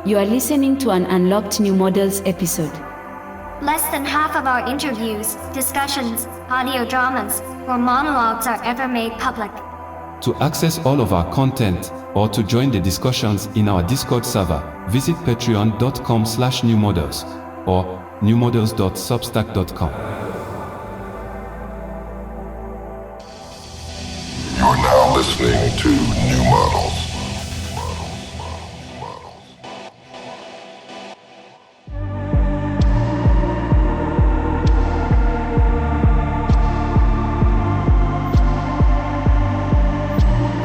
You are listening to an Unlocked New Models episode. Less than half of our interviews, discussions, audio dramas, or monologues are ever made public. To access all of our content, or to join the discussions in our Discord server, visit patreon.com/newmodels or newmodels.substack.com. You're now listening to New Models.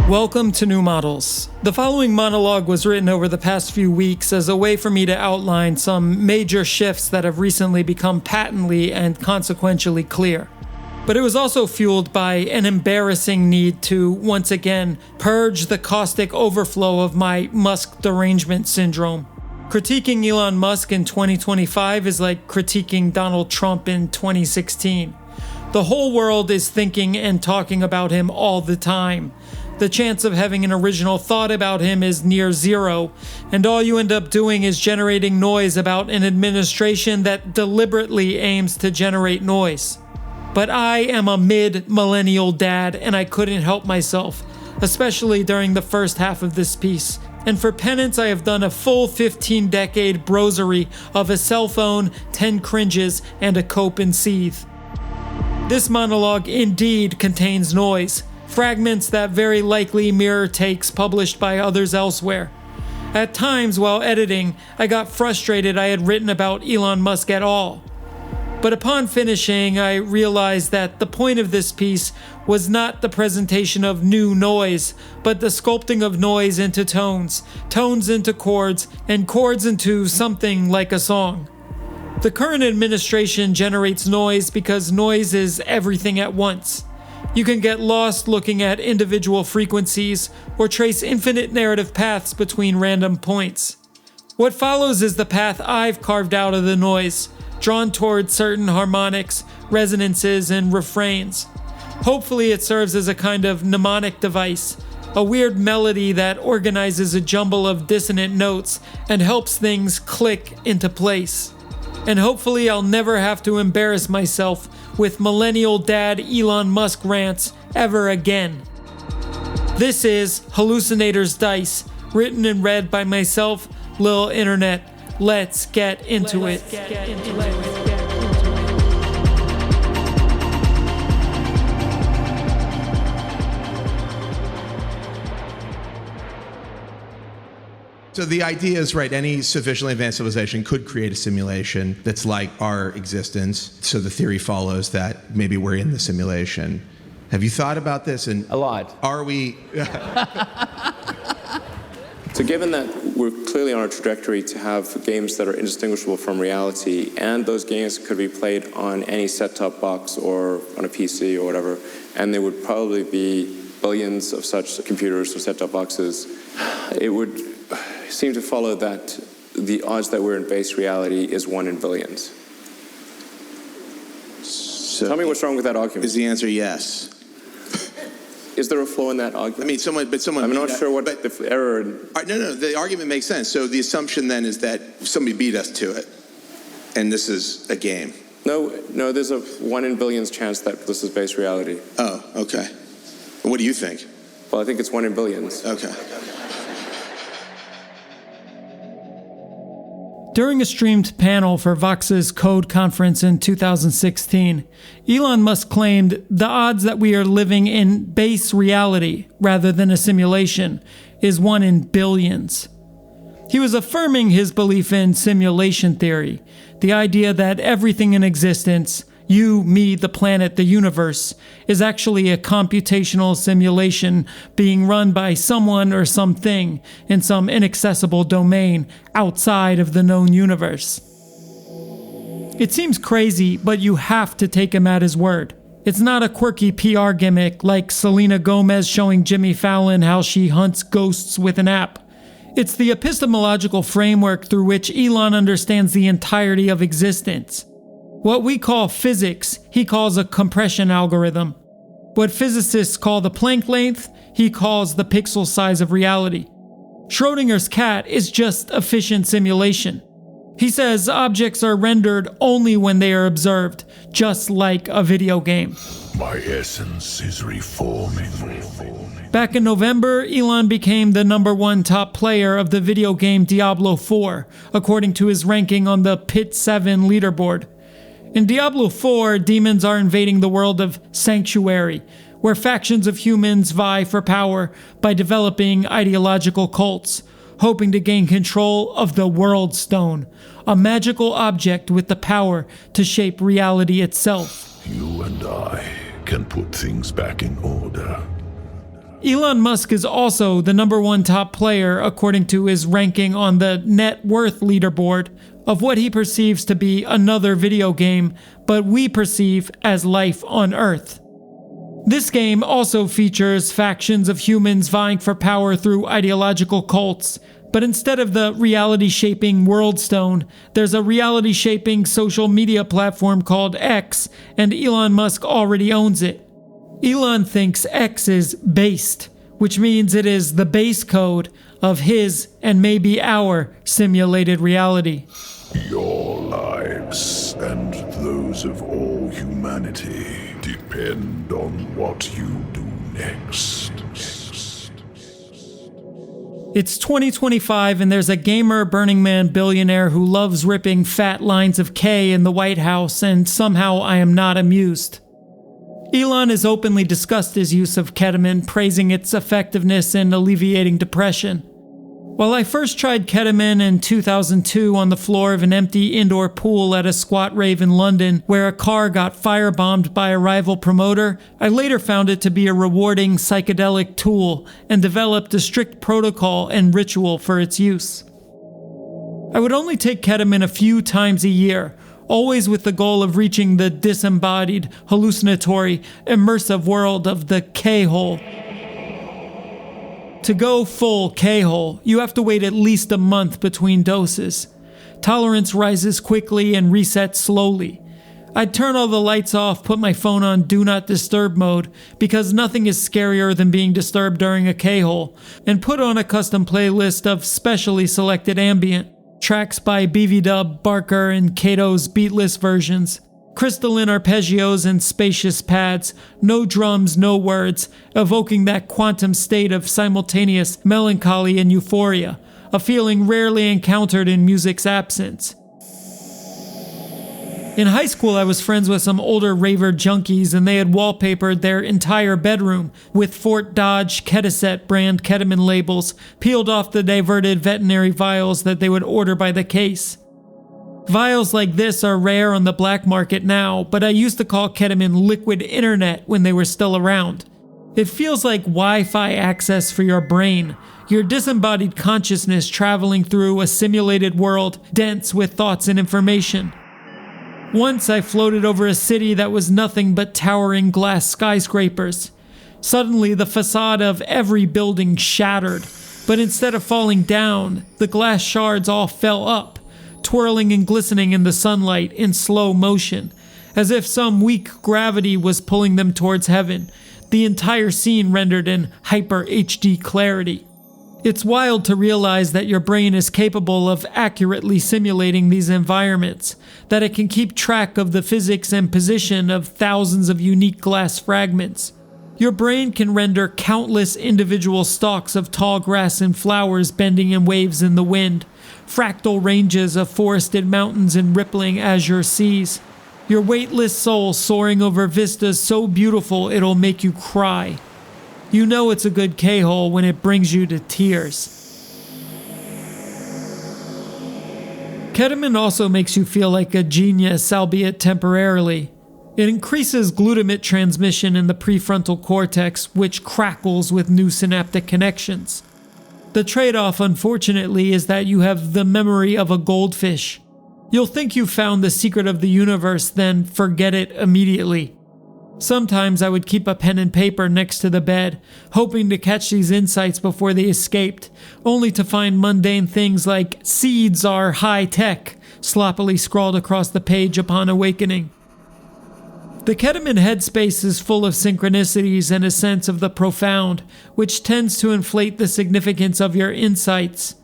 Welcome to New Models. The following monologue was written over the past few weeks as a way for me to outline some major shifts that have recently become patently and consequentially clear. But it was also fueled by an embarrassing need to, once again, purge the caustic overflow of my Musk Derangement Syndrome. Critiquing Elon Musk in 2025 is like critiquing Donald Trump in 2016. The whole world is thinking and talking about him all the time. The chance of having an original thought about him is near zero, and all you end up doing is generating noise about an administration that deliberately aims to generate noise. But I am a mid-millennial dad, and I couldn't help myself, especially during the first half of this piece. And for penance, I have done a full 15-decade brosary of a cell phone, 10 cringes, and a cope and seethe. This monologue indeed contains noise. Fragments that very likely mirror takes published by others elsewhere. At times, while editing, I got frustrated I had written about Elon Musk at all. But upon finishing, I realized that the point of this piece was not the presentation of new noise, but the sculpting of noise into tones, tones into chords, and chords into something like a song. The current administration generates noise because noise is everything at once. You can get lost looking at individual frequencies or trace infinite narrative paths between random points. What follows is the path I've carved out of the noise, drawn toward certain harmonics, resonances, and refrains. Hopefully it serves as a kind of mnemonic device, a weird melody that organizes a jumble of dissonant notes and helps things click into place. And hopefully I'll never have to embarrass myself with millennial dad Elon Musk rants ever again. This is Hallucinator's Dice, written and read by myself, Lil Internet. Let's get into it. So the idea is, right, any sufficiently advanced civilization could create a simulation that's like our existence. So the theory follows that maybe we're in the simulation. Have you thought about this? And a lot. Are we... So given that we're clearly on a trajectory to have games that are indistinguishable from reality, and those games could be played on any set-top box or on a PC or whatever, and there would probably be billions of such computers or set-top boxes, it would seem to follow that the odds that we're in base reality is 1 in billions. So tell me what's wrong with that argument. Is the answer yes? Is there a flaw in that argument? I mean, someone. I'm not sure what the error. No. The argument makes sense. So the assumption then is that somebody beat us to it, and this is a game. No. There's a 1 in billions chance that this is base reality. Oh, okay. What do you think? Well, I think it's 1 in billions. Okay. During a streamed panel for Vox's Code conference in 2016, Elon Musk claimed the odds that we are living in base reality rather than a simulation is 1 in billions. He was affirming his belief in simulation theory, the idea that everything in existence, you, me, the planet, the universe, is actually a computational simulation being run by someone or something in some inaccessible domain outside of the known universe. It seems crazy, but you have to take him at his word. It's not a quirky PR gimmick like Selena Gomez showing Jimmy Fallon how she hunts ghosts with an app. It's the epistemological framework through which Elon understands the entirety of existence. What we call physics, he calls a compression algorithm. What physicists call the Planck length, he calls the pixel size of reality. Schrodinger's cat is just efficient simulation. He says objects are rendered only when they are observed, just like a video game. My essence is reforming. Back in November, Elon became the #1 top player of the video game Diablo 4, according to his ranking on the Pit 7 leaderboard. In Diablo 4, demons are invading the world of Sanctuary, where factions of humans vie for power by developing ideological cults, hoping to gain control of the World Stone, a magical object with the power to shape reality itself. You and I can put things back in order. Elon Musk is also the #1 top player according to his ranking on the net worth leaderboard of what he perceives to be another video game, but we perceive as life on Earth. This game also features factions of humans vying for power through ideological cults, but instead of the reality-shaping World Stone, there's a reality-shaping social media platform called X, and Elon Musk already owns it. Elon thinks X is based, which means it is the base code of his and maybe our simulated reality. Your lives and those of all humanity depend on what you do next. It's 2025 and there's a gamer Burning Man billionaire who loves ripping fat lines of K in the White House, and somehow I am not amused. Elon has openly discussed his use of ketamine, praising its effectiveness in alleviating depression. While I first tried ketamine in 2002 on the floor of an empty indoor pool at a squat rave in London where a car got firebombed by a rival promoter, I later found it to be a rewarding psychedelic tool and developed a strict protocol and ritual for its use. I would only take ketamine a few times a year, always with the goal of reaching the disembodied, hallucinatory, immersive world of the K-hole. To go full K-hole, you have to wait at least a month between doses. Tolerance rises quickly and resets slowly. I'd turn all the lights off, put my phone on Do Not Disturb mode, because nothing is scarier than being disturbed during a K-hole, and put on a custom playlist of specially selected ambient, tracks by BV-Dub, Barker, and Kato's beatless versions. Crystalline arpeggios and spacious pads, no drums, no words, evoking that quantum state of simultaneous melancholy and euphoria, a feeling rarely encountered in music's absence. In high school, I was friends with some older raver junkies, and they had wallpapered their entire bedroom with Fort Dodge Ketaset brand ketamine labels peeled off the diverted veterinary vials that they would order by the case. Vials like this are rare on the black market now, but I used to call ketamine liquid internet when they were still around. It feels like Wi-Fi access for your brain, your disembodied consciousness traveling through a simulated world dense with thoughts and information. Once I floated over a city that was nothing but towering glass skyscrapers. Suddenly the facade of every building shattered, but instead of falling down, the glass shards all fell up, twirling and glistening in the sunlight in slow motion, as if some weak gravity was pulling them towards heaven, the entire scene rendered in hyper HD clarity. It's wild to realize that your brain is capable of accurately simulating these environments, that it can keep track of the physics and position of thousands of unique glass fragments. Your brain can render countless individual stalks of tall grass and flowers bending in waves in the wind, fractal ranges of forested mountains and rippling azure seas. Your weightless soul soaring over vistas so beautiful it'll make you cry. You know it's a good K-hole when it brings you to tears. Ketamine also makes you feel like a genius, albeit temporarily. It increases glutamate transmission in the prefrontal cortex, which crackles with new synaptic connections. The trade-off, unfortunately, is that you have the memory of a goldfish. You'll think you found the secret of the universe, then forget it immediately. Sometimes I would keep a pen and paper next to the bed, hoping to catch these insights before they escaped, only to find mundane things like "seeds are high-tech" sloppily scrawled across the page upon awakening. The ketamine headspace is full of synchronicities and a sense of the profound, which tends to inflate the significance of your insights.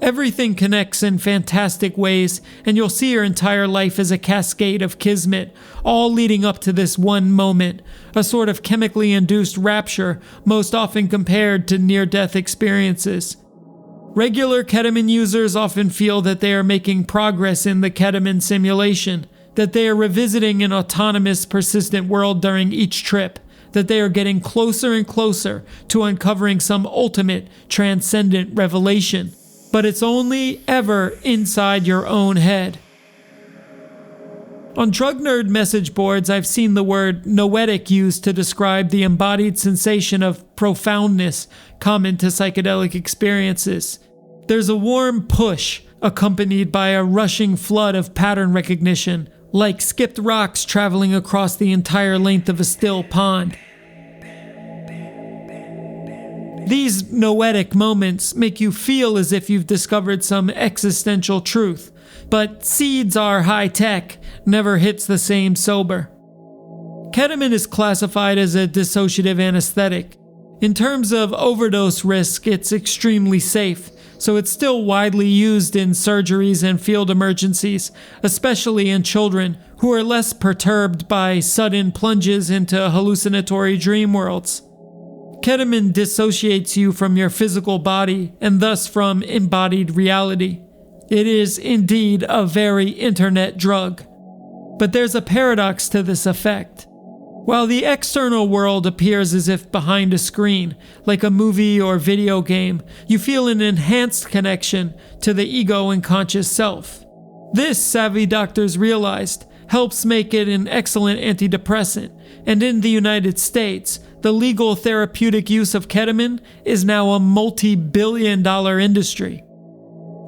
Everything connects in fantastic ways, and you'll see your entire life as a cascade of kismet, all leading up to this one moment, a sort of chemically induced rapture, most often compared to near-death experiences. Regular ketamine users often feel that they are making progress in the ketamine simulation, that they are revisiting an autonomous, persistent world during each trip, that they are getting closer and closer to uncovering some ultimate, transcendent revelation. But it's only ever inside your own head. On drug nerd message boards, I've seen the word noetic used to describe the embodied sensation of profoundness common to psychedelic experiences. There's a warm push accompanied by a rushing flood of pattern recognition, like skipped rocks traveling across the entire length of a still pond. These noetic moments make you feel as if you've discovered some existential truth, but seeds are high-tech, never hits the same sober. Ketamine is classified as a dissociative anesthetic. In terms of overdose risk, it's extremely safe, so it's still widely used in surgeries and field emergencies, especially in children who are less perturbed by sudden plunges into hallucinatory dream worlds. Ketamine dissociates you from your physical body and thus from embodied reality. It is indeed a very internet drug. But there's a paradox to this effect. While the external world appears as if behind a screen, like a movie or video game, you feel an enhanced connection to the ego and conscious self. This, savvy doctors realized, helps make it an excellent antidepressant, and in the United States, the legal therapeutic use of ketamine is now a multi-billion-dollar industry.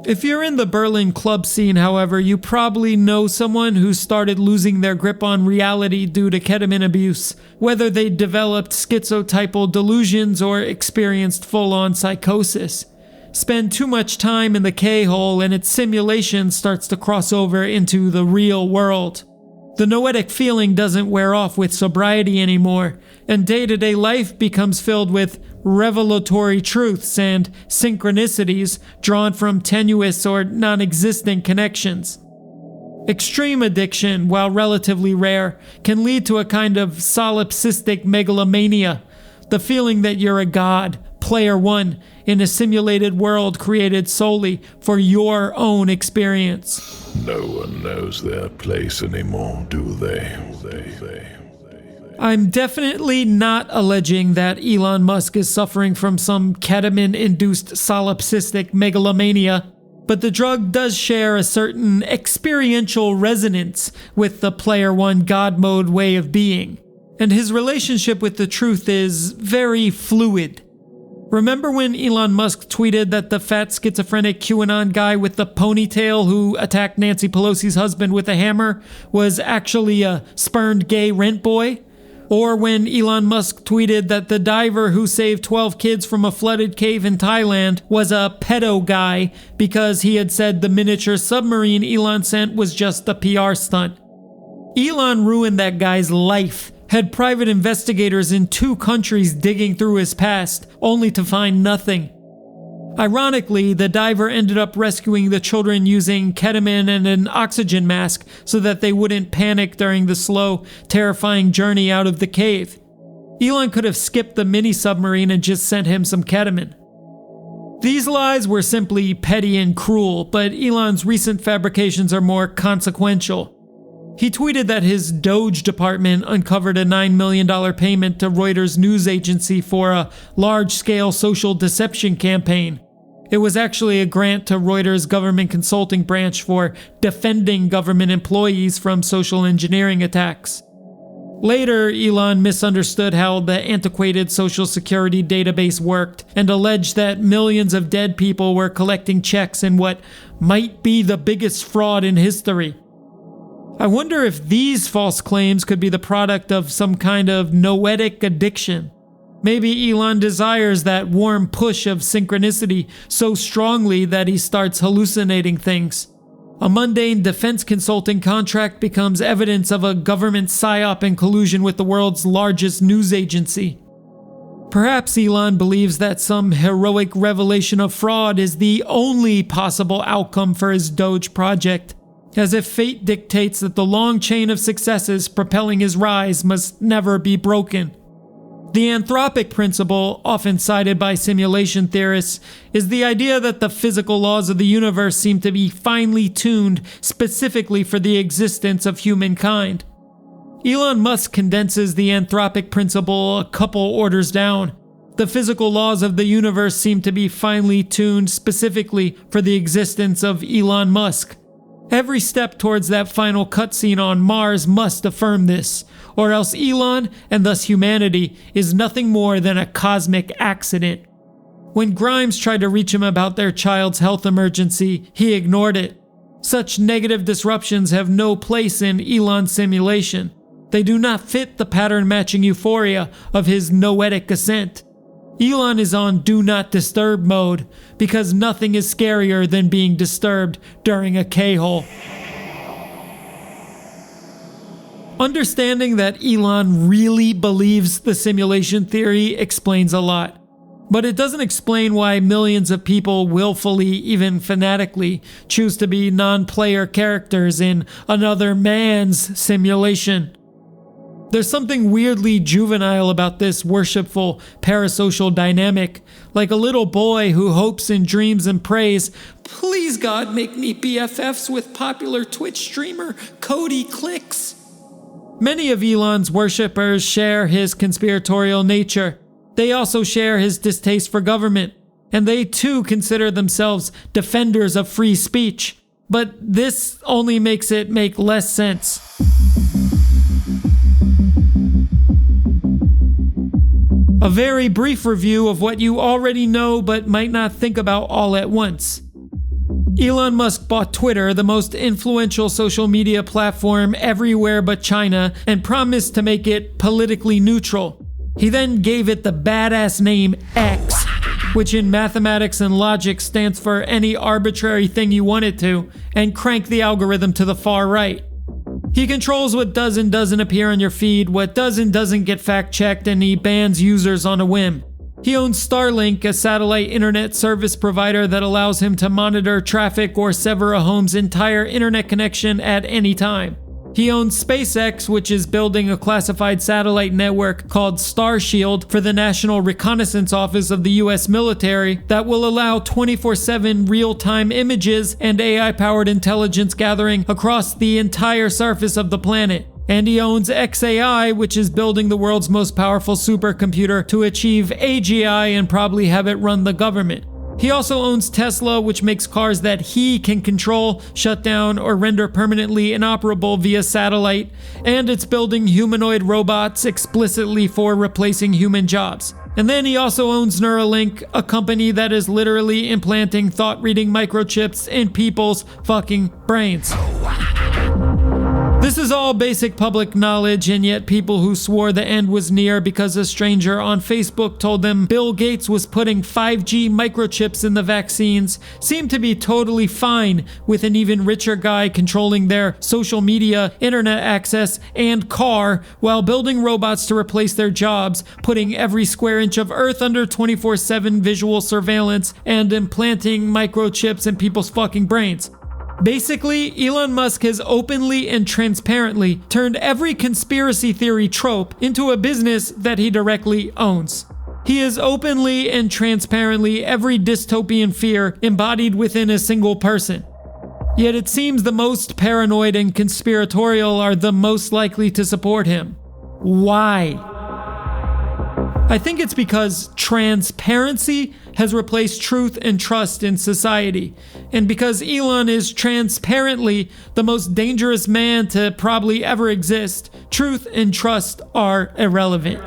If you're in the Berlin club scene, however, you probably know someone who started losing their grip on reality due to ketamine abuse, whether they developed schizotypal delusions or experienced full-on psychosis. Spend too much time in the K-hole and its simulation starts to cross over into the real world. The noetic feeling doesn't wear off with sobriety anymore, and day-to-day life becomes filled with revelatory truths and synchronicities drawn from tenuous or non-existent connections. Extreme addiction, while relatively rare, can lead to a kind of solipsistic megalomania, the feeling that you're a god, player one, in a simulated world created solely for your own experience. No one knows their place anymore, do they? I'm definitely not alleging that Elon Musk is suffering from some ketamine-induced solipsistic megalomania, but the drug does share a certain experiential resonance with the player one god mode way of being, and his relationship with the truth is very fluid. Remember when Elon Musk tweeted that the fat schizophrenic QAnon guy with the ponytail who attacked Nancy Pelosi's husband with a hammer was actually a spurned gay rent boy? Or when Elon Musk tweeted that the diver who saved 12 kids from a flooded cave in Thailand was a pedo guy because he had said the miniature submarine Elon sent was just a PR stunt. Elon ruined that guy's life, had private investigators in 2 countries digging through his past, only to find nothing. Ironically, the diver ended up rescuing the children using ketamine and an oxygen mask so that they wouldn't panic during the slow, terrifying journey out of the cave. Elon could have skipped the mini-submarine and just sent him some ketamine. These lies were simply petty and cruel, but Elon's recent fabrications are more consequential. He tweeted that his Doge department uncovered a $9 million payment to Reuters news agency for a large-scale social deception campaign. It was actually a grant to Reuters' government consulting branch for defending government employees from social engineering attacks. Later, Elon misunderstood how the antiquated social security database worked and alleged that millions of dead people were collecting checks in what might be the biggest fraud in history. I wonder if these false claims could be the product of some kind of noetic addiction. Maybe Elon desires that warm push of synchronicity so strongly that he starts hallucinating things. A mundane defense consulting contract becomes evidence of a government psyop in collusion with the world's largest news agency. Perhaps Elon believes that some heroic revelation of fraud is the only possible outcome for his Doge project, as if fate dictates that the long chain of successes propelling his rise must never be broken. The anthropic principle, often cited by simulation theorists, is the idea that the physical laws of the universe seem to be finely tuned specifically for the existence of humankind. Elon Musk condenses the anthropic principle a couple orders down. The physical laws of the universe seem to be finely tuned specifically for the existence of Elon Musk. Every step towards that final cutscene on Mars must affirm this, or else Elon, and thus humanity, is nothing more than a cosmic accident. When Grimes tried to reach him about their child's health emergency, he ignored it. Such negative disruptions have no place in Elon's simulation. They do not fit the pattern-matching euphoria of his noetic ascent. Elon is on Do Not Disturb mode, because nothing is scarier than being disturbed during a K-hole. Understanding that Elon really believes the simulation theory explains a lot. But it doesn't explain why millions of people willfully, even fanatically, choose to be non-player characters in another man's simulation. There's something weirdly juvenile about this worshipful parasocial dynamic, like a little boy who hopes and dreams and prays, "Please God, make me BFFs with popular Twitch streamer Cody Clicks." Many of Elon's worshippers share his conspiratorial nature. They also share his distaste for government, and they too consider themselves defenders of free speech. But this only makes it make less sense. A very brief review of what you already know but might not think about all at once. Elon Musk bought Twitter, the most influential social media platform everywhere but China, and promised to make it politically neutral. He then gave it the badass name X, which in mathematics and logic stands for any arbitrary thing you want it to, and cranked the algorithm to the far right. He controls what does and doesn't appear on your feed, what does and doesn't get fact-checked, and he bans users on a whim. He owns Starlink, a satellite internet service provider that allows him to monitor traffic or sever a home's entire internet connection at any time. He owns SpaceX, which is building a classified satellite network called Starshield for the National Reconnaissance Office of the US military that will allow 24/7 real-time images and AI-powered intelligence gathering across the entire surface of the planet. And he owns XAI, which is building the world's most powerful supercomputer to achieve AGI and probably have it run the government. He also owns Tesla, which makes cars that he can control, shut down, or render permanently inoperable via satellite, and it's building humanoid robots explicitly for replacing human jobs. And then he also owns Neuralink, a company that is literally implanting thought-reading microchips in people's fucking brains. This is all basic public knowledge, and yet people who swore the end was near because a stranger on Facebook told them Bill Gates was putting 5G microchips in the vaccines seem to be totally fine with an even richer guy controlling their social media, internet access, and car while building robots to replace their jobs, putting every square inch of Earth under 24/7 visual surveillance, and implanting microchips in people's fucking brains. Basically, Elon Musk has openly and transparently turned every conspiracy theory trope into a business that he directly owns. He is openly and transparently every dystopian fear embodied within a single person. Yet it seems the most paranoid and conspiratorial are the most likely to support him. Why? I think it's because transparency has replaced truth and trust in society, and because Elon is transparently the most dangerous man to probably ever exist, truth and trust are irrelevant.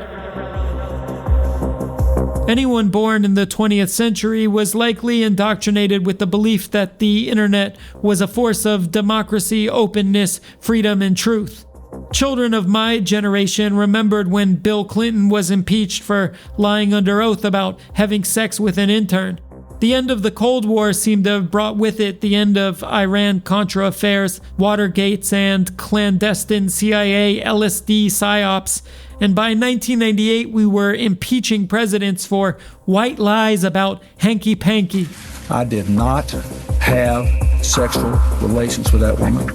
Anyone born in the 20th century was likely indoctrinated with the belief that the internet was a force of democracy, openness, freedom, and truth. Children of my generation remembered when Bill Clinton was impeached for lying under oath about having sex with an intern. The end of the Cold War seemed to have brought with it the end of Iran-Contra affairs, Watergates, and clandestine CIA LSD psyops, and by 1998 we were impeaching presidents for white lies about hanky-panky. I did not have sexual relations with that woman.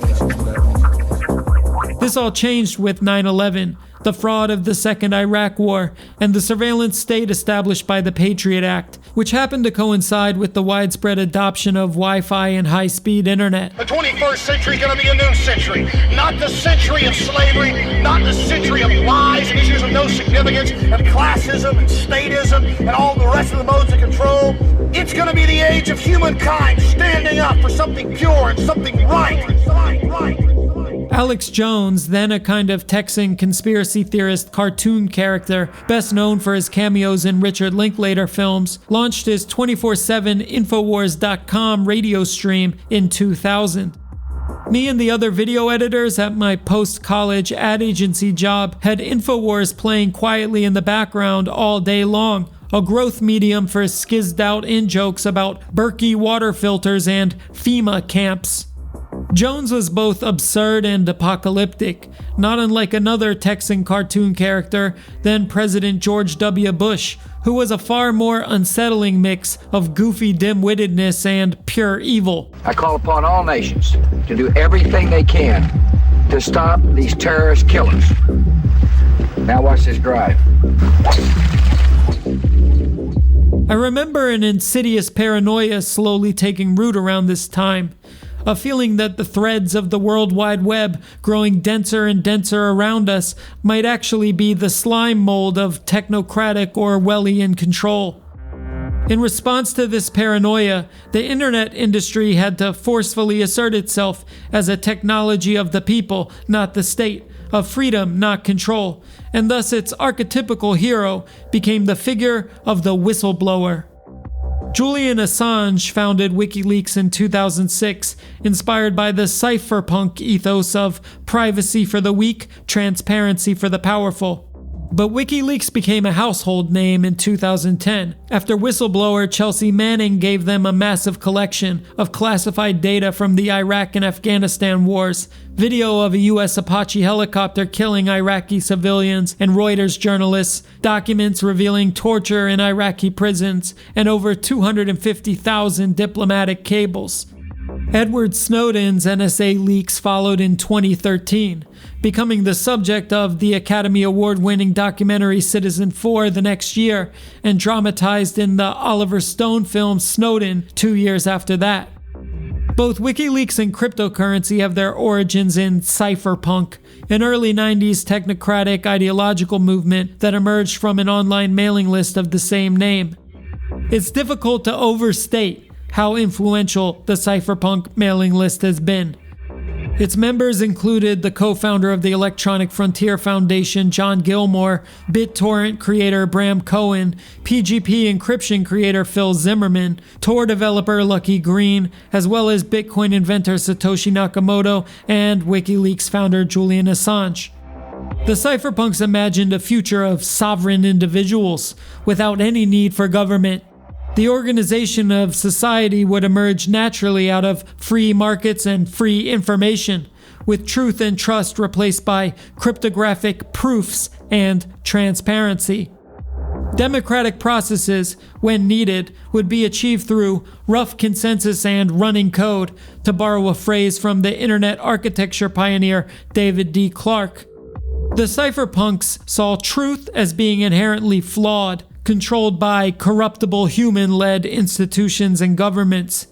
This all changed with 9/11, the fraud of the Second Iraq War, and the surveillance state established by the Patriot Act, which happened to coincide with the widespread adoption of Wi-Fi and high-speed internet. The 21st century is going to be a new century. Not the century of slavery, not the century of lies and issues of no significance, and classism and statism and all the rest of the modes of control. It's going to be the age of humankind standing up for something pure and something right. Alex Jones, then a kind of Texan conspiracy theorist cartoon character, best known for his cameos in Richard Linklater films, launched his 24/7 Infowars.com radio stream in 2000. Me and the other video editors at my post-college ad agency job had Infowars playing quietly in the background all day long, a growth medium for skizzed out in-jokes about Berkey water filters and FEMA camps. Jones was both absurd and apocalyptic, not unlike another Texan cartoon character, then President George W. Bush, who was a far more unsettling mix of goofy dim-wittedness and pure evil. I call upon all nations to do everything they can to stop these terrorist killers. Now watch this drive. I remember an insidious paranoia slowly taking root around this time. A feeling that the threads of the World Wide Web, growing denser and denser around us, might actually be the slime mold of technocratic Orwellian control. In response to this paranoia, the internet industry had to forcefully assert itself as a technology of the people, not the state, of freedom, not control, and thus its archetypical hero became the figure of the whistleblower. Julian Assange founded WikiLeaks in 2006, inspired by the cypherpunk ethos of privacy for the weak, transparency for the powerful. But WikiLeaks became a household name in 2010, after whistleblower Chelsea Manning gave them a massive collection of classified data from the Iraq and Afghanistan wars, video of a US Apache helicopter killing Iraqi civilians and Reuters journalists, documents revealing torture in Iraqi prisons, and over 250,000 diplomatic cables. Edward Snowden's NSA leaks followed in 2013, becoming the subject of the Academy Award-winning documentary Citizen4 the next year, and dramatized in the Oliver Stone film Snowden 2 years after that. Both WikiLeaks and cryptocurrency have their origins in cypherpunk, an early 90s technocratic ideological movement that emerged from an online mailing list of the same name. It's difficult to overstate how influential the cypherpunk mailing list has been. Its members included the co-founder of the Electronic Frontier Foundation, John Gilmore, BitTorrent creator Bram Cohen, PGP encryption creator Phil Zimmerman, Tor developer Lucky Green, as well as Bitcoin inventor Satoshi Nakamoto and WikiLeaks founder Julian Assange. The cypherpunks imagined a future of sovereign individuals without any need for government. The organization of society would emerge naturally out of free markets and free information, with truth and trust replaced by cryptographic proofs and transparency. Democratic processes, when needed, would be achieved through rough consensus and running code, to borrow a phrase from the internet architecture pioneer David D. Clark. The cypherpunks saw truth as being inherently flawed, controlled by corruptible human-led institutions and governments.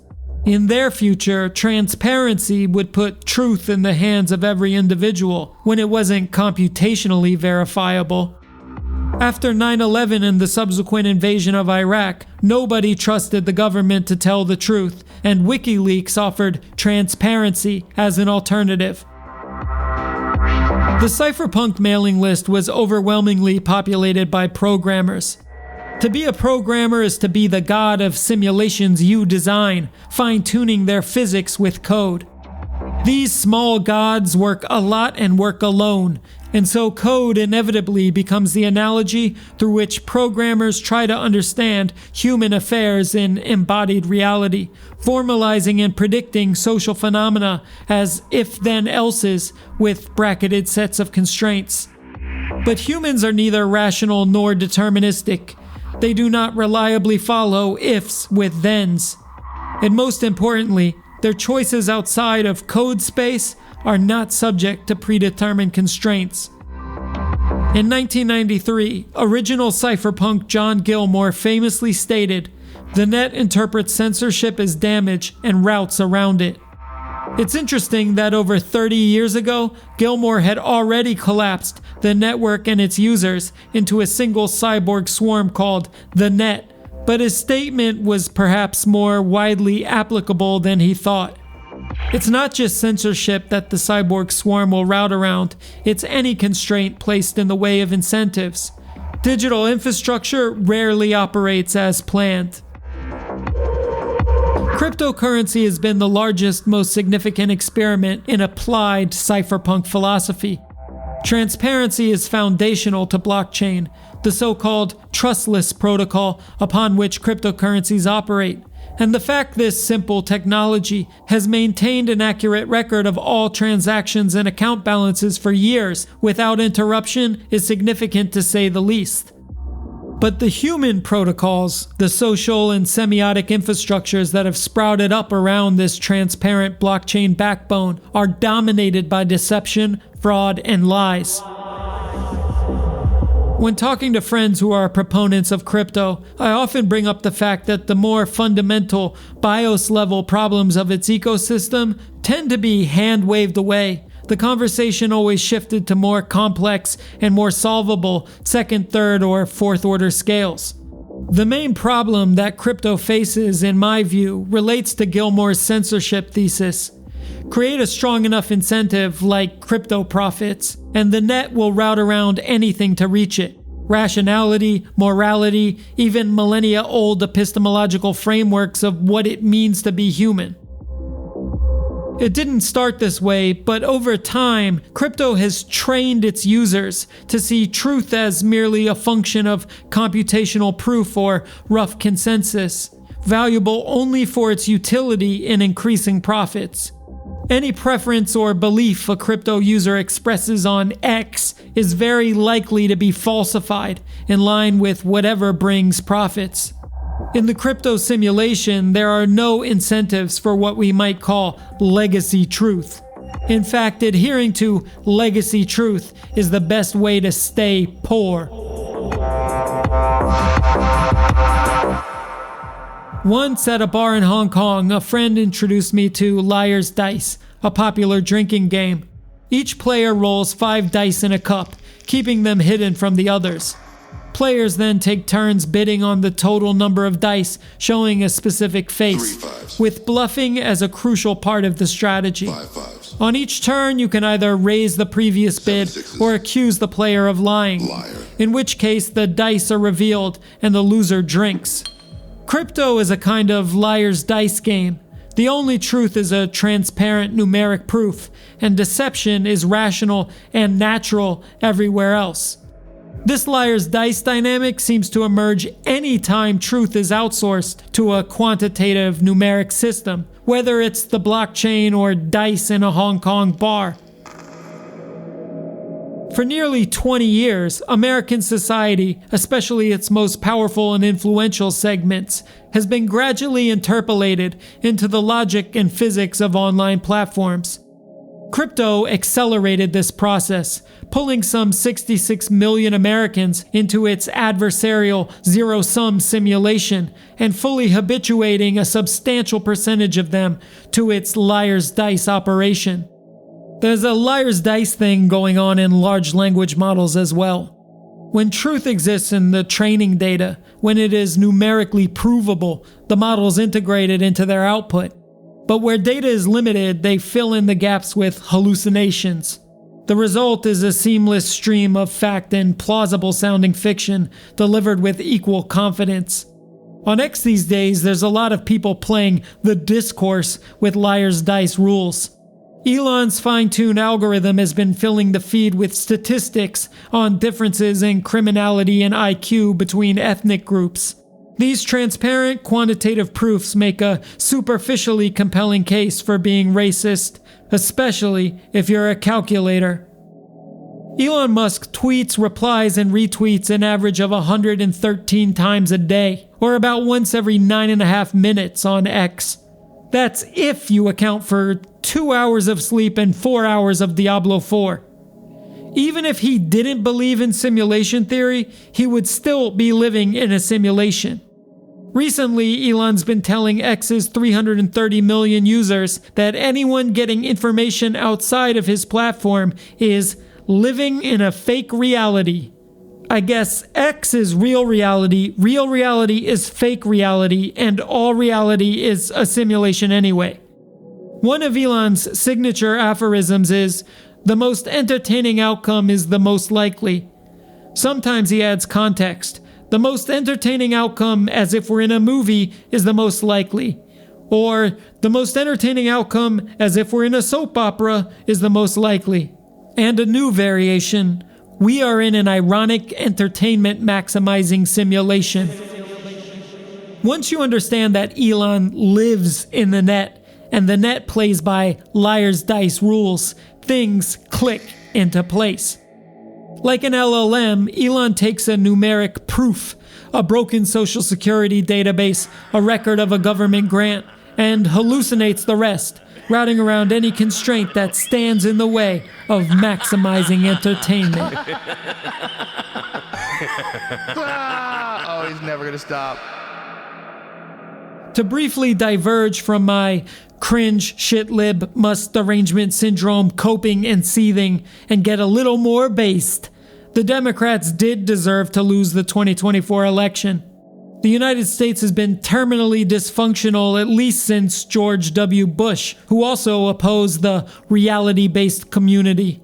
In their future, transparency would put truth in the hands of every individual when it wasn't computationally verifiable. After 9/11 and the subsequent invasion of Iraq, nobody trusted the government to tell the truth, and WikiLeaks offered transparency as an alternative. The cypherpunk mailing list was overwhelmingly populated by programmers. To be a programmer is to be the god of simulations you design, fine-tuning their physics with code. These small gods work a lot and work alone, and so code inevitably becomes the analogy through which programmers try to understand human affairs in embodied reality, formalizing and predicting social phenomena as if-then-elses with bracketed sets of constraints. But humans are neither rational nor deterministic. They do not reliably follow ifs with thens. And most importantly, their choices outside of code space are not subject to predetermined constraints. In 1993, original cypherpunk John Gilmore famously stated, "The net interprets censorship as damage and routes around it." It's interesting that over 30 years ago, Gilmore had already collapsed the network and its users into a single cyborg swarm called the Net, but his statement was perhaps more widely applicable than he thought. It's not just censorship that the cyborg swarm will route around, it's any constraint placed in the way of incentives. Digital infrastructure rarely operates as planned. Cryptocurrency has been the largest, most significant experiment in applied cypherpunk philosophy. Transparency is foundational to blockchain, the so-called trustless protocol upon which cryptocurrencies operate. And the fact this simple technology has maintained an accurate record of all transactions and account balances for years without interruption is significant to say the least. But the human protocols, the social and semiotic infrastructures that have sprouted up around this transparent blockchain backbone are dominated by deception, fraud, and lies. When talking to friends who are proponents of crypto, I often bring up the fact that the more fundamental BIOS-level problems of its ecosystem tend to be hand-waved away. The conversation always shifted to more complex and more solvable second, third, or fourth order scales. The main problem that crypto faces, in my view, relates to Gilmore's censorship thesis. Create a strong enough incentive, like crypto profits, and the net will route around anything to reach it. Rationality, morality, even millennia-old epistemological frameworks of what it means to be human. It didn't start this way, but over time, crypto has trained its users to see truth as merely a function of computational proof or rough consensus, valuable only for its utility in increasing profits. Any preference or belief a crypto user expresses on X is very likely to be falsified in line with whatever brings profits. In the crypto simulation, there are no incentives for what we might call legacy truth. In fact, adhering to legacy truth is the best way to stay poor. Once at a bar in Hong Kong, a friend introduced me to Liar's Dice, a popular drinking game. Each player rolls 5 dice in a cup, keeping them hidden from the others. Players then take turns bidding on the total number of dice, showing a specific face, with bluffing as a crucial part of the strategy. On each turn, you can either raise the previous bid or accuse the player of lying, in which case the dice are revealed and the loser drinks. Crypto is a kind of liar's dice game. The only truth is a transparent numeric proof, and deception is rational and natural everywhere else. This liar's dice dynamic seems to emerge anytime truth is outsourced to a quantitative numeric system, whether it's the blockchain or dice in a Hong Kong bar. For nearly 20 years, American society, especially its most powerful and influential segments, has been gradually interpolated into the logic and physics of online platforms. Crypto accelerated this process, pulling some 66 million Americans into its adversarial zero-sum simulation and fully habituating a substantial percentage of them to its liar's dice operation. There's a liar's dice thing going on in large language models as well. When truth exists in the training data, when it is numerically provable, the models integrated into their output. But where data is limited, they fill in the gaps with hallucinations. The result is a seamless stream of fact and plausible-sounding fiction delivered with equal confidence. On X these days, there's a lot of people playing the discourse with liar's dice rules. Elon's fine-tuned algorithm has been filling the feed with statistics on differences in criminality and IQ between ethnic groups. These transparent quantitative proofs make a superficially compelling case for being racist, especially if you're a calculator. Elon Musk tweets, replies, and retweets an average of 113 times a day, or about once every 9.5 minutes on X. That's if you account for 2 hours of sleep and 4 hours of Diablo 4. Even if he didn't believe in simulation theory, he would still be living in a simulation. Recently, Elon's been telling X's 330 million users that anyone getting information outside of his platform is living in a fake reality. I guess X is real reality is fake reality, and all reality is a simulation anyway. One of Elon's signature aphorisms is, "The most entertaining outcome is the most likely." Sometimes he adds context. "The most entertaining outcome, as if we're in a movie, is the most likely." Or, "The most entertaining outcome, as if we're in a soap opera, is the most likely." And a new variation, "We are in an ironic entertainment maximizing simulation." Once you understand that Elon lives in the net, and the net plays by liar's dice rules, things click into place. Like an LLM, Elon takes a numeric proof, a broken social security database, a record of a government grant, and hallucinates the rest, routing around any constraint that stands in the way of maximizing entertainment. Oh, he's never gonna stop. To briefly diverge from my cringe, shit-lib, Musk Derangement Syndrome coping and seething and get a little more based, the Democrats did deserve to lose the 2024 election. The United States has been terminally dysfunctional at least since George W. Bush, who also opposed the reality-based community.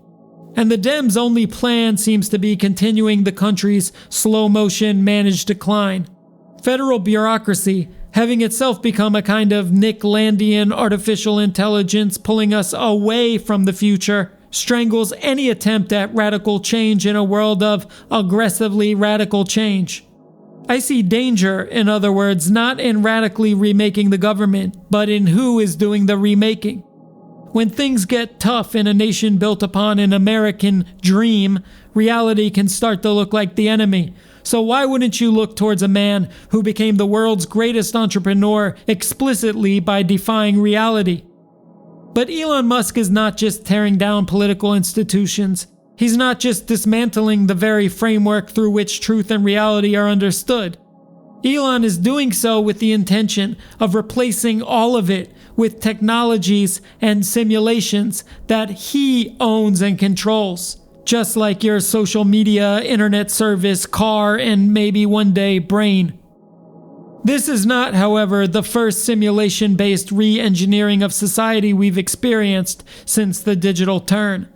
And the Dems' only plan seems to be continuing the country's slow-motion managed decline. Federal bureaucracy, having itself become a kind of Nick Landian artificial intelligence pulling us away from the future, strangles any attempt at radical change in a world of aggressively radical change. I see danger, in other words, not in radically remaking the government, but in who is doing the remaking. When things get tough in a nation built upon an American dream, reality can start to look like the enemy. So why wouldn't you look towards a man who became the world's greatest entrepreneur explicitly by defying reality? But Elon Musk is not just tearing down political institutions. He's not just dismantling the very framework through which truth and reality are understood. Elon is doing so with the intention of replacing all of it with technologies and simulations that he owns and controls. Just like your social media, internet service, car, and maybe one day brain. This is not, however, the first simulation-based re-engineering of society we've experienced since the digital turn.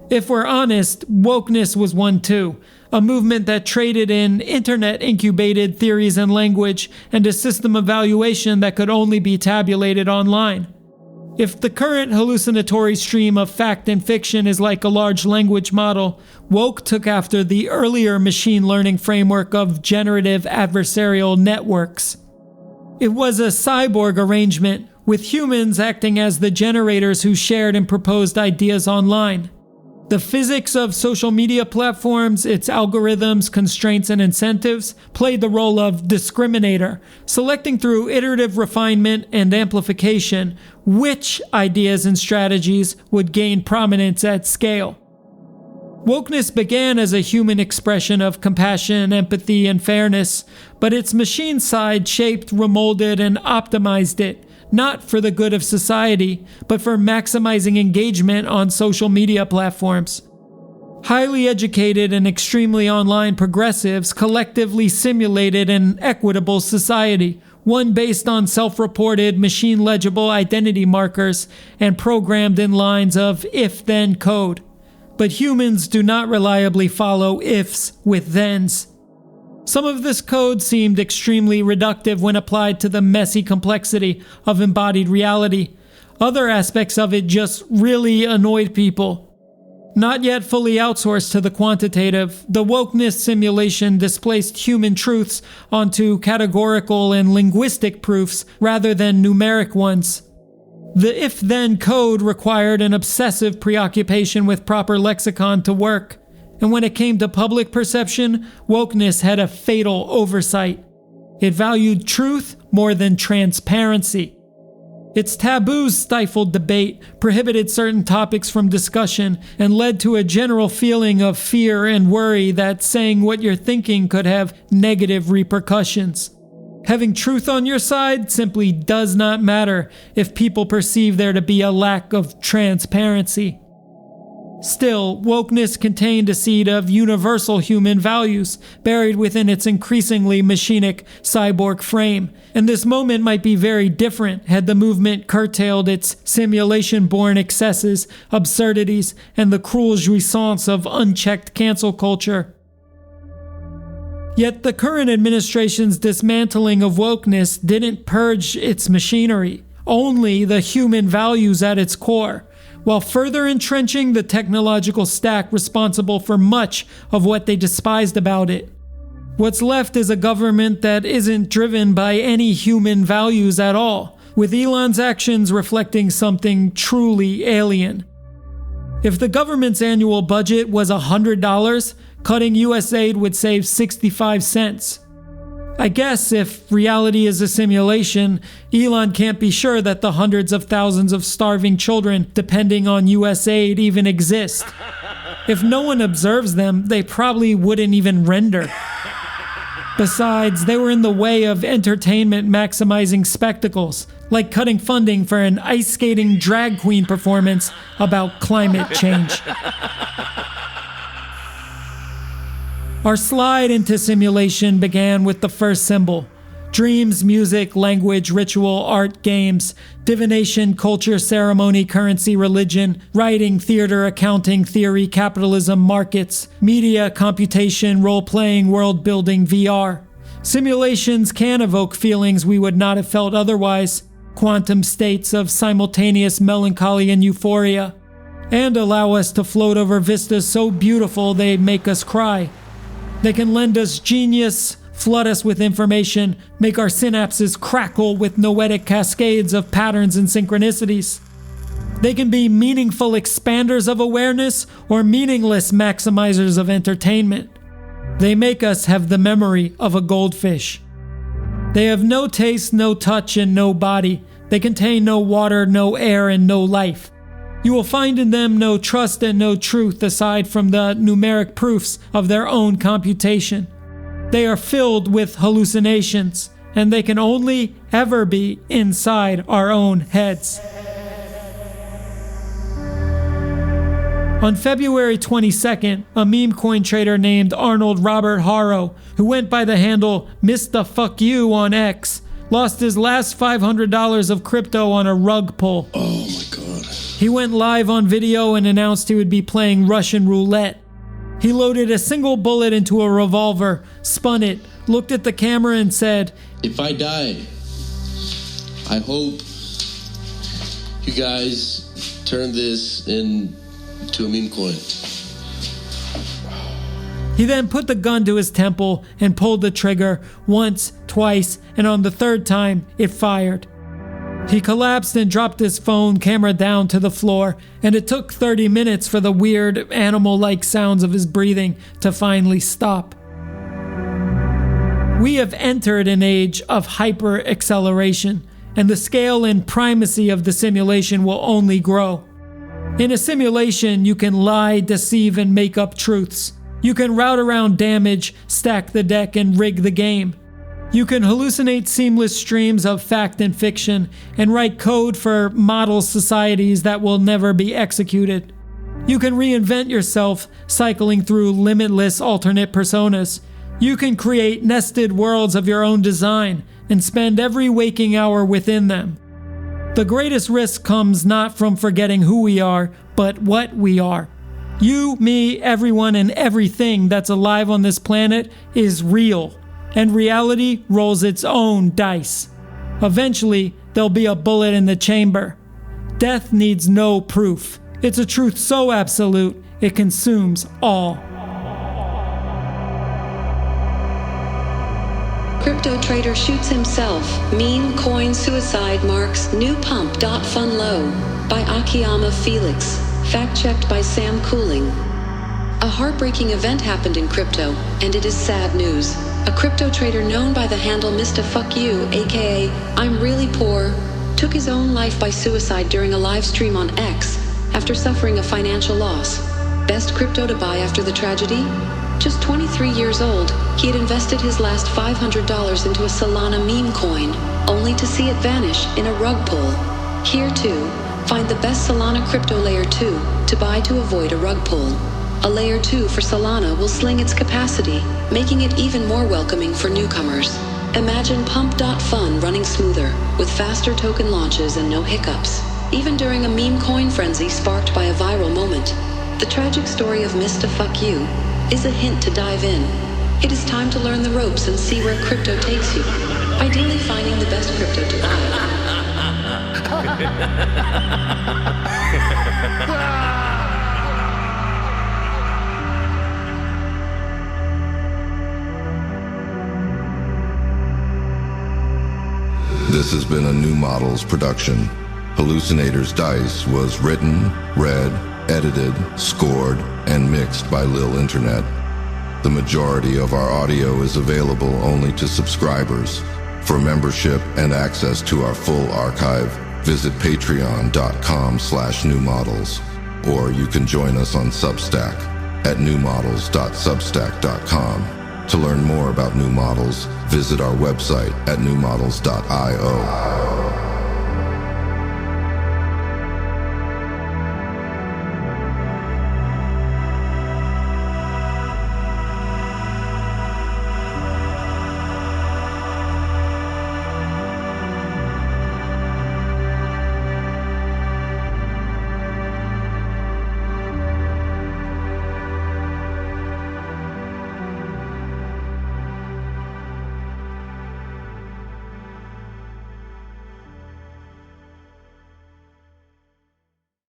If we're honest, wokeness was one too, a movement that traded in internet-incubated theories and language and a system of valuation that could only be tabulated online. If the current hallucinatory stream of fact and fiction is like a large language model, woke took after the earlier machine learning framework of generative adversarial networks. It was a cyborg arrangement, with humans acting as the generators who shared and proposed ideas online. The physics of social media platforms, its algorithms, constraints, and incentives played the role of discriminator, selecting through iterative refinement and amplification which ideas and strategies would gain prominence at scale. Wokeness began as a human expression of compassion, empathy, and fairness, but its machine side shaped, remolded, and optimized it, not for the good of society, but for maximizing engagement on social media platforms. Highly educated and extremely online progressives collectively simulated an equitable society, one based on self-reported, machine-legible identity markers and programmed in lines of if-then code. But humans do not reliably follow ifs with thens. Some of this code seemed extremely reductive when applied to the messy complexity of embodied reality. Other aspects of it just really annoyed people. Not yet fully outsourced to the quantitative, the wokeness simulation displaced human truths onto categorical and linguistic proofs rather than numeric ones. The if-then code required an obsessive preoccupation with proper lexicon to work, and when it came to public perception, wokeness had a fatal oversight. It valued truth more than transparency. Its taboos stifled debate, prohibited certain topics from discussion, and led to a general feeling of fear and worry that saying what you're thinking could have negative repercussions. Having truth on your side simply does not matter if people perceive there to be a lack of transparency. Still, wokeness contained a seed of universal human values buried within its increasingly machinic cyborg frame, and this moment might be very different had the movement curtailed its simulation-born excesses, absurdities, and the cruel jouissance of unchecked cancel culture. Yet the current administration's dismantling of wokeness didn't purge its machinery, only the human values at its core, while further entrenching the technological stack responsible for much of what they despised about it. What's left is a government that isn't driven by any human values at all, with Elon's actions reflecting something truly alien. If the government's annual budget was $100, cutting US aid would save 65 cents. I guess if reality is a simulation, Elon can't be sure that the hundreds of thousands of starving children depending on US aid even exist. If no one observes them, they probably wouldn't even render. Besides, they were in the way of entertainment maximizing spectacles, like cutting funding for an ice skating drag queen performance about climate change. Our slide into simulation began with the first symbol. Dreams, music, language, ritual, art, games, divination, culture, ceremony, currency, religion, writing, theater, accounting, theory, capitalism, markets, media, computation, role-playing, world-building, VR. Simulations can evoke feelings we would not have felt otherwise, quantum states of simultaneous melancholy and euphoria, and allow us to float over vistas so beautiful they make us cry. They can lend us genius, flood us with information, make our synapses crackle with noetic cascades of patterns and synchronicities. They can be meaningful expanders of awareness or meaningless maximizers of entertainment. They make us have the memory of a goldfish. They have no taste, no touch, and no body. They contain no water, no air, and no life. You will find in them no trust and no truth aside from the numeric proofs of their own computation. They are filled with hallucinations, and they can only ever be inside our own heads. On February 22nd, a meme coin trader named Arnold Robert Haro, who went by the handle Mr. Fuck You on X, lost his last $500 of crypto on a rug pull. Oh my god. He went live on video and announced he would be playing Russian roulette. He loaded a single bullet into a revolver, spun it, looked at the camera and said, "If I die, I hope you guys turn this into a meme coin." He then put the gun to his temple and pulled the trigger once, twice, and on the third time, it fired. He collapsed and dropped his phone camera down to the floor, and it took 30 minutes for the weird, animal-like sounds of his breathing to finally stop. We have entered an age of hyper-acceleration, and the scale and primacy of the simulation will only grow. In a simulation, you can lie, deceive, and make up truths. You can route around damage, stack the deck, and rig the game. You can hallucinate seamless streams of fact and fiction, and write code for model societies that will never be executed. You can reinvent yourself, cycling through limitless alternate personas. You can create nested worlds of your own design, and spend every waking hour within them. The greatest risk comes not from forgetting who we are, but what we are. You, me, everyone, and everything that's alive on this planet is real. And reality rolls its own dice. Eventually, there'll be a bullet in the chamber. Death needs no proof. It's a truth so absolute, it consumes all. Crypto trader shoots himself. Meme coin suicide marks new pump. Fun low. By Akiyama Felix. Fact checked by Sam Cooling. A heartbreaking event happened in crypto, and it is sad news. A crypto trader known by the handle Mr. Fuck You, aka I'm really poor, took his own life by suicide during a live stream on X after suffering a financial loss. Best crypto to buy after the tragedy? Just 23 years old, he had invested his last $500 into a Solana meme coin, only to see it vanish in a rug pull. Here too, find the best Solana crypto layer 2 to buy to avoid a rug pull. A layer 2 for Solana will sling its capacity, making it even more welcoming for newcomers. Imagine pump.fun running smoother, with faster token launches and no hiccups, even during a meme coin frenzy sparked by a viral moment. The tragic story of Mr. Fuck You is a hint to dive in. It is time to learn the ropes and see where crypto takes you, ideally finding the best crypto to buy. This has been a New Models production. Hallucinator's Dice was written, read, edited, scored, and mixed by Lil Internet. The majority of our audio is available only to subscribers. For membership and access to our full archive, visit patreon.com/newmodels, or you can join us on Substack at newmodels.substack.com. To learn more about New Models, visit our website at newmodels.io.